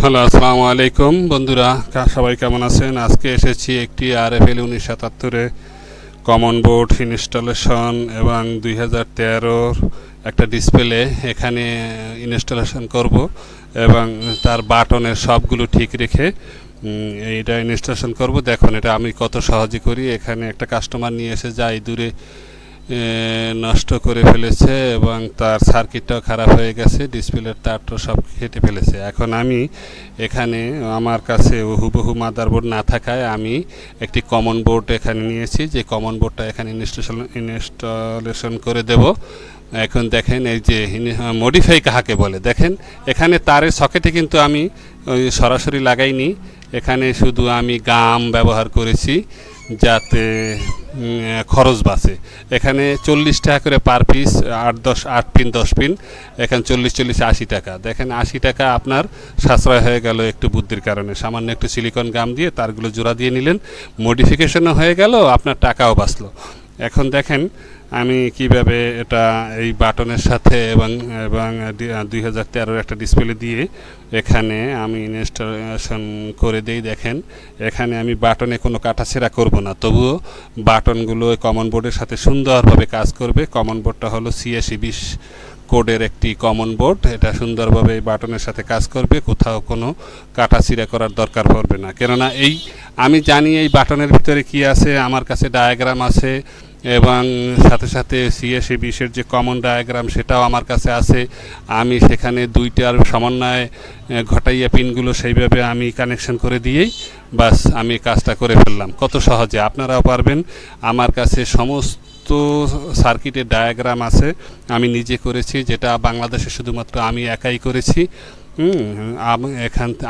Hello, আসসালামু আলাইকুম বন্ধুরা, সবাই কেমন আছেন? আজকে এসেছি একটি RFL 1977 কমন বোর্ড ইনস্টলেশন এবং 2013 একটা ডিসপ্লে এখানে ইনস্টলেশন করব এবং তার বাটনের সবগুলো ঠিক রেখে এইটা ইনস্টলেশন করব। দেখুন এটা আমি কত সহজে করি। এখানে একটা কাস্টমার নিয়ে এসে যায় দূরে নষ্ট করে ফেলেছে এবং তার সার্কিটটাও খারাপ হয়ে গেছে, ডিসপ্লের তারটা সব কেটে ফেলেছে। এখন আমি এখানে আমার কাছে হুবহু মাদারবোর্ড না থাকায় আমি একটি কমন বোর্ড এখানে নিয়েছি, যে কমন বোর্ডটা এখানে ইনস্টলেশন করে দেব। এখন দেখেন এই যে মডিফাই কাহাকে বলে, দেখেন এখানে তারের সকেটে কিন্তু আমি ওই সরাসরি লাগাইনি, এখানে শুধু আমি গাম ব্যবহার করেছি যাতে খরচ বাঁচে। এখানে 40 টাকা করে পার পিস, 8 পিন 10 পিন, এখানে 40 80 টাকা। দেখেন 80 টাকা আপনার সাশ্রয় হয়ে গেল একটু বুদ্ধির কারণে। সামান্য একটু সিলিকন গাম দিয়ে তারগুলো জোড়া দিয়ে নিলেন, মডিফিকেশনও হয়ে গেল, আপনার টাকাও বাঁচলো। এখন দেখেন আমি কিভাবে এটা এই বাটনের সাথে এবং 2013 একটা ডিসপ্লে দিয়ে এখানে আমি ইনস্টলেশন করে দেই। দেখেন এখানে আমি বাটনে কোনো কাটাছেঁড়া করব না, তবুও বাটনগুলো কমন বোর্ডের সাথে সুন্দরভাবে কাজ করবে। কমন বোর্ডটা হলো CSE 20 কোডের একটি কমন বোর্ড, এটা সুন্দরভাবে এই বাটনের সাথে কাজ করবে, কোথাও কোনো কাটাছিঁড়া করার দরকার পড়বে না। কেননা এই আমি জানি এই বাটনের ভিতরে কি আছে, আমার কাছে ডায়াগ্রাম আছে এবং সাথে সাথে CSE 20 যে কমন ডায়াগ্রাম সেটাও আমার কাছে আছে। আমি সেখানে দুইটার সমন্বয় ঘটাইয়া পিনগুলো সেইভাবে আমি কানেকশন করে দিয়েই বাস আমি কাজটা করে ফেললাম। কত সহজে আপনারাও পারবেন। আমার কাছে সমস্ত সার্কিটের ডায়াগ্রাম আছে, আমি নিজে করেছি, যেটা বাংলাদেশে শুধুমাত্র আমি একাই করেছি।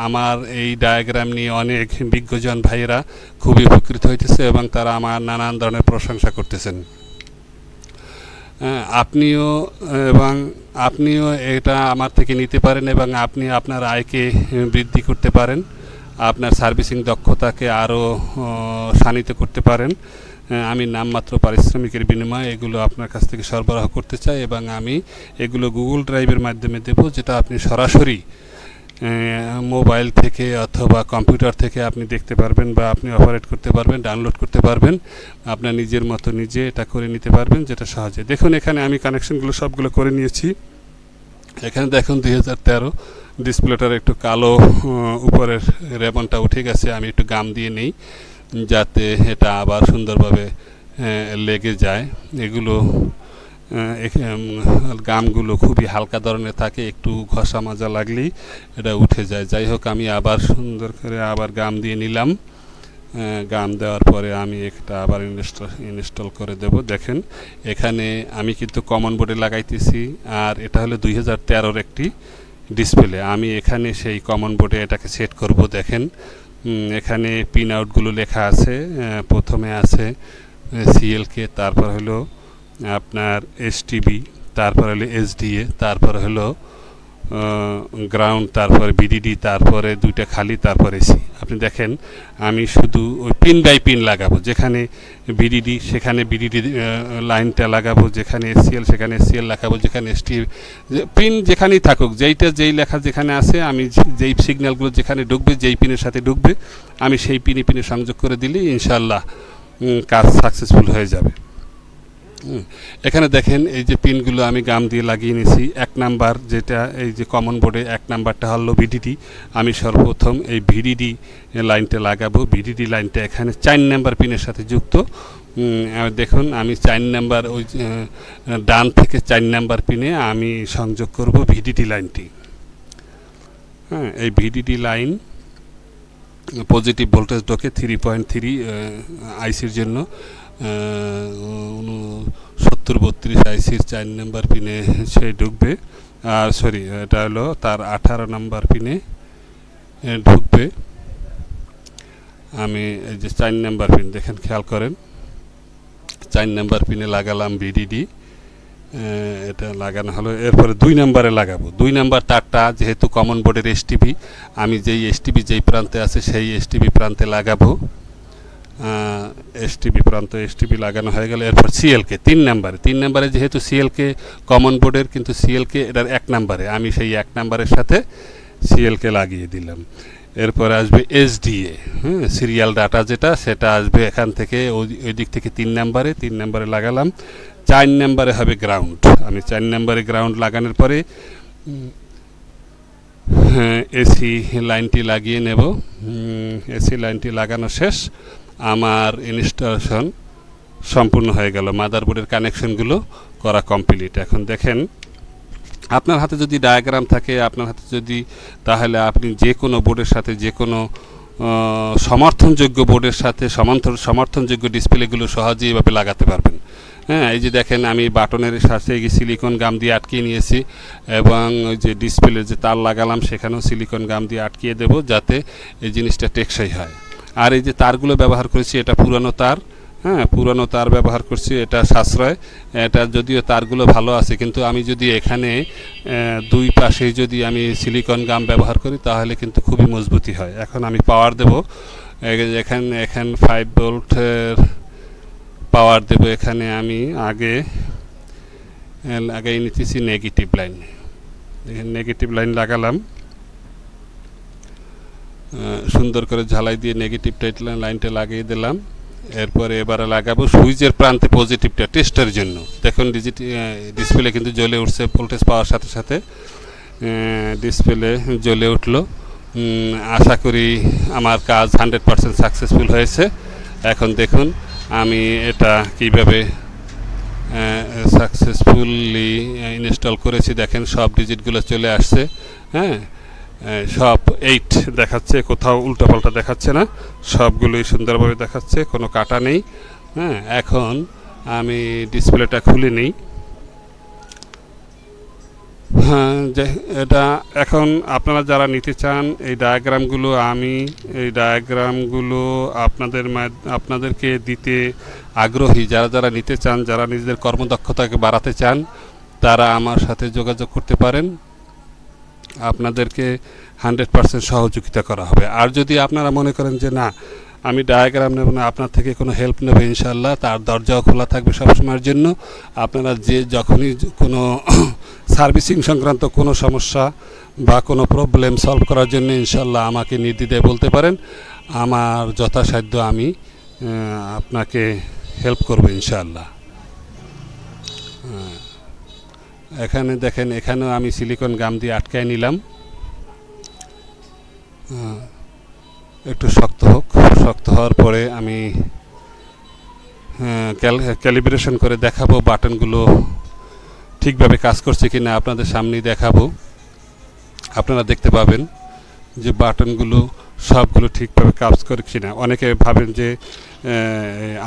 আমার এই ডায়াগ্রাম নিয়ে অনেক বিজ্ঞজন ভাইয়েরা খুবই উপকৃত হইতেছে এবং তারা আমার নানান ধরনের প্রশংসা করতেছেন। আপনিও এটা আমার থেকে নিতে পারেন এবং আপনি আপনার আয়কে বৃদ্ধি করতে পারেন, আপনার সার্ভিসিং দক্ষতাকে আরও শানিত করতে পারেন। আমি নামমাত্র পারিশ্রমিকের বিনিময়ে এগুলো আপনার কাছ থেকে সরবরাহ করতে চাই এবং আমি এগুলো গুগল ড্রাইভের মাধ্যমে দেব, যেটা আপনি সরাসরি মোবাইল থেকে অথবা কম্পিউটার থেকে আপনি দেখতে পারবেন বা আপনি অপারেট করতে পারবেন, ডাউনলোড করতে পারবেন, আপনার নিজের মতো নিজে এটা করে নিতে পারবেন, যেটা সহজে। দেখুন এখানে আমি কানেকশনগুলো সবগুলো করে নিয়েছি। এখানে দেখুন 2013 ডিসপ্লেটার একটু কালো উপরের রেবনটা উঠে গেছে, আমি একটু গাম দিয়ে নেই যাতে এটা আবার সুন্দরভাবে লেগে যায়। এগুলো গামগুলো খুবই হালকা ধরনের থাকে, একটু ঘষা মাজা লাগলেই এটা উঠে যায়। যাই হোক আমি আবার সুন্দর করে আবার গাম দিয়ে নিলাম। গাম দেওয়ার পরে আমি এটা আবার ইনস্টল করে দেব। দেখেন এখানে আমি কিন্তু কমন বোর্ডে লাগাইতেছি, আর এটা হলো 2013 একটি ডিসপ্লে। আমি এখানে সেই কমন বোর্ডে এটাকে সেট করব। দেখেন এখানে পিন আউটগুলো লেখা আছে, প্রথমে আছে CLK, তারপর হলো আপনার STB, তারপর হলো SDA, তারপর হলো গ্রাউন্ড, তারপরে VDD, তারপরে দুইটা খালি, তারপরে AC। আপনি দেখেন আমি শুধু ওই পিন বাই পিন লাগাবো, যেখানে VDD সেখানে VDD লাইনটা লাগাবো, যেখানে SCL সেখানে SCL লাগাবো, যেখানে STB পিন যেখানেই থাকুক, যেই লেখা যেখানে আছে, আমি যেই সিগন্যালগুলো যেখানে ঢুকবে, যেই পিনের সাথে ঢুকবে, আমি সেই পিনে সংযোগ করে দিলেই ইনশাআল্লাহ কাজ সাকসেসফুল হয়ে যাবে। এখানে দেখেন এই যে পিনগুলো আমি গাম দিয়ে লাগিয়ে নিয়েছি। 1 নাম্বার যেটা এই যে কমন বোর্ডে 1 নাম্বারটা হলো VDD। আমি সর্বপ্রথম এই VDD লাইনটা লাগাবো। VDD লাইনটা এখানে 4 নাম্বার পিনের সাথে যুক্ত। দেখুন আমি 4 নাম্বার ওই ডান থেকে 4 নাম্বার পিনে আমি সংযোগ করব VDD লাইনটি। এই VDD লাইন পজিটিভ ভোল্টেজ ঢোকে 3.3 আইসির জন্য, 7032 আইসির 4 নাম্বার পিনে সে ঢুকবে, আর সরি এটা হলো তার 18 নাম্বার পিনে ঢুকবে। আমি এই যে 4 নাম্বার পিন দেখেন, খেয়াল করেন 4 নাম্বার পিনে লাগালাম VDD, এটা লাগানো হলো। এরপরে 2 নাম্বারে লাগাবো। 2 নাম্বার তারটা যেহেতু কমন বোর্ডের STB, আমি যেই STB যেই প্রান্তে আছে সেই STB প্রান্তে লাগাবো। STB লাগানো হয়ে গেল। এরপর CLK 3 নাম্বারে যেহেতু CLK কমন বোর্ডের, কিন্তু CLK এটার 1 নাম্বারে, আমি সেই 1 নাম্বারের সাথে সিএলকে লাগিয়ে দিলাম। এরপরে আসবে এসডিএ, হ্যাঁ, সিরিয়াল ডাটা যেটা, সেটা আসবে এখান থেকে ওই দিক থেকে 3 নম্বরে লাগালাম। 4 নম্বরে হবে গ্রাউন্ড। আমি 4 নম্বরে গ্রাউন্ড লাগানোর পরে এসি লাইনটি লাগিয়ে নেব। এসি লাইনটি লাগানো শেষ, আমার ইনস্টলেশন সম্পূর্ণ হয়ে গেল। মাদারবোর্ডের কানেকশনগুলো করা কমপ্লিট। এখন দেখেন, আপনার হাতে যদি ডায়াগ্রাম থাকে, আপনার হাতে যদি, তাহলে আপনি যে কোনো বোর্ডের সাথে, যে কোনো সমর্থনযোগ্য বোর্ডের সাথে সমর্থনযোগ্য ডিসপ্লেগুলো সহজেই এভাবে লাগাতে পারবেন। হ্যাঁ, এই যে দেখেন, আমি বাটনের সাথে সিলিকন গাম দিয়ে আটকিয়ে নিয়েছি, এবং ওই যে ডিসপ্লের যে তার লাগালাম সেখানেও সিলিকন গাম দিয়ে আটকিয়ে দেব, যাতে এই জিনিসটা টেকসই হয়। আর এই যে তারগুলো ব্যবহার করেছি, এটা পুরানো তার, হ্যাঁ, পুরানো তার ব্যবহার করছি, এটা সাশ্রয়। এটা যদিও তারগুলো ভালো আছে, কিন্তু আমি যদি এখানে দুই পাশেই যদি আমি সিলিকন গাম ব্যবহার করি, তাহলে কিন্তু খুবই মজবুতি হয়। এখন আমি পাওয়ার দেব, এখানে 5 ভোল্টের পাওয়ার দেব। এখানে আমি আগে নিতেছি নেগেটিভ লাইন। নেগেটিভ লাইন লাগালাম, সুন্দর করে ঝালাই দিয়ে নেগেটিভ লাইনটা লাগিয়ে দিলাম। এরপরে এবারে লাগাবো সুইচের প্রান্তে পজিটিভটা টেস্টের জন্য। দেখুন ডিসপ্লে কিন্তু জ্বলে উঠছে, ভোল্টেজ পাওয়ার সাথে সাথে ডিসপ্লে জ্বলে উঠলো। আশা করি আমার কাজ 100% সাকসেসফুল হয়েছে। এখন দেখুন আমি এটা কিভাবে সাকসেসফুলি ইনস্টল করেছি। দেখেন সব ডিজিটগুলো চলে আসছে, হ্যাঁ, সব 8 দেখাচ্ছে, কোথাও উল্টাপাল্টা দেখাচ্ছে না, সবগুলোই সুন্দরভাবে দেখাচ্ছে, কোনো কাটা নেই। হ্যাঁ, এখন আমি ডিসপ্লেটা খুলে নিই। হ্যাঁ, এটা এখন আপনারা যারা নিতে চান এই ডায়াগ্রামগুলো আপনাদেরকে দিতে আগ্রহী, যারা নিতে চান, যারা নিজেদের কর্মদক্ষতাকে বাড়াতে চান, তারা আমার সাথে যোগাযোগ করতে পারেন। আপনাদেরকে 100% সহযোগিতা করা হবে। আর যদি আপনারা মনে করেন যে না, আমি ডায়াগ্রাম নেব না, আপনার থেকে কোনো হেল্প নেব, ইনশাল্লাহ তার দরজাও খোলা থাকবে সবসময়ের জন্য। আপনারা যখনই কোনো সার্ভিসিং সংক্রান্ত কোনো সমস্যা বা কোনো প্রবলেম সলভ করার জন্য ইনশাল্লাহ আমাকে নির্দ্বিধায় বলতে পারেন। আমার যথাসাধ্য আমি আপনাকে হেল্প করব ইনশাল্লাহ। এখানে দেখেন, এখানেও আমি সিলিকন গাম দিয়ে আটকায় নিলাম। একটু শক্ত হোক, শক্ত হওয়ার পরে আমি ক্যালিব্রেশন করে দেখাবো বাটনগুলো ঠিকভাবে কাজ করছে কিনা, আপনাদের সামনেই দেখাবো। আপনারা দেখতে পাবেন যে বাটনগুলো সবগুলো ঠিকভাবে কাজ করে কিনা। অনেকে ভাবেন যে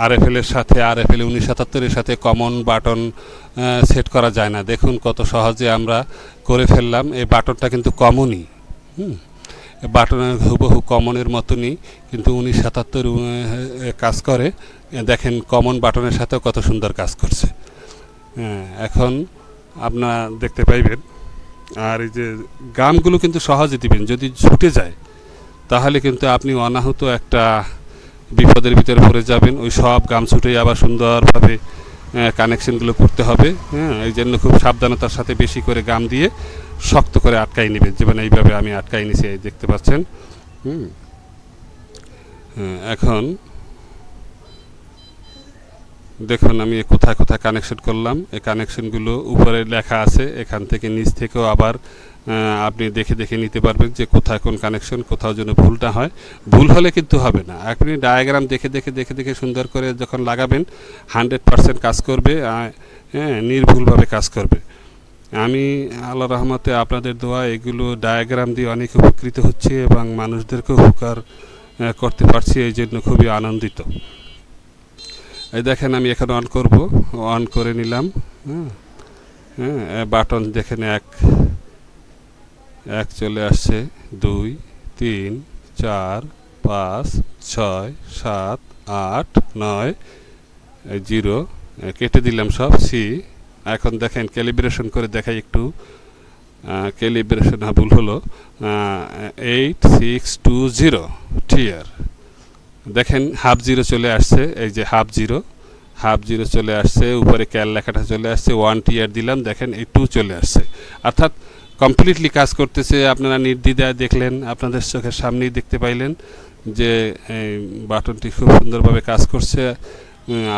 RFL 1977-এর সাথে কমন বাটন সেট করা যায় না। দেখুন কত সহজে আমরা করে ফেললাম। এই বাটনটা কিন্তু কমনই, বাটনের হুবহু কমনের মতনই, কিন্তু 1977 কাজ করে। দেখেন কমন বাটনের সাথেও কত সুন্দর কাজ করছে। এখন আপনারা দেখতে পাইবেন। আর এই যে গামগুলো কিন্তু সহজে দিবেন, যদি ছুটে যায় তাহলে কিন্তু আপনি অনাহুত একটা বিপদের ভিতরে পড়ে যাবেন। ওই সব গাম ছুটেই আবার সুন্দরভাবে কানেকশনগুলো করতে হবে। হ্যাঁ, এই জন্য খুব সাবধানতার সাথে বেশি করে গাম দিয়ে শক্ত করে আটকাই নেবেন, যেমন এইভাবে আমি আটকাই নিছি, দেখতে পাচ্ছেন। এখন দেখুন আমি কোথায় কোথায় কানেকশন করলাম। এই কানেকশনগুলো উপরে লেখা আছে, এখান থেকে নিচ থেকেও আবার আপনি দেখে দেখে নিতে পারবেন যে কোথায় কোন কানেকশন, কোথাও যেন ভুলটা হয়। ভুল হলে কিন্তু হবে না, আপনি ডায়াগ্রাম দেখে দেখে দেখে দেখে সুন্দর করে যখন লাগাবেন 100% কাজ করবে, হ্যাঁ, নির্ভুলভাবে কাজ করবে। আমি আল্লাহ রহমতে আপনাদের দোয়া এগুলো ডায়াগ্রাম দিয়ে অনেক উপকৃত হচ্ছে এবং মানুষদেরকে উপকার করতে পারছি, এই জন্য খুবই আনন্দিত। এই দেখেন আমি এখন অন করব, অন করে নিলাম। বাটন দেখেন এক চলে আসছে, 2 3 4 5 6 7 8 9 0 কেটে দিলাম সব সি। এখন দেখেন ক্যালিব্রেশন করে দেখাই একটু। ক্যালিব্রেশন ভুল হলো, 8620 টিয়ার। দেখেন হাফ জিরো চলে আসছে, এই যে হাফ জিরো চলে আসছে, উপরে ক্যাল লেখাটা চলে আসছে। 1 টিয়ার দিলাম, দেখেন এই 2 চলে আসছে। অর্থাৎ কমপ্লিটলি কাজ করতেছে। আপনারা নির্দ্বিধায় দেখলেন, আপনাদের চোখের সামনেই দেখতে পাইলেন যে এই বাটনটি খুব সুন্দরভাবে কাজ করছে।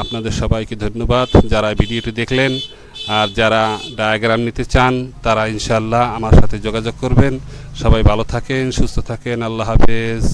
আপনাদের সবাইকে ধন্যবাদ যারা ভিডিওটি দেখলেন। আর যারা ডায়াগ্রাম নিতে চান তারা ইনশাআল্লাহ আমার সাথে যোগাযোগ করবেন। সবাই ভালো থাকেন, সুস্থ থাকেন। আল্লাহ হাফেজ।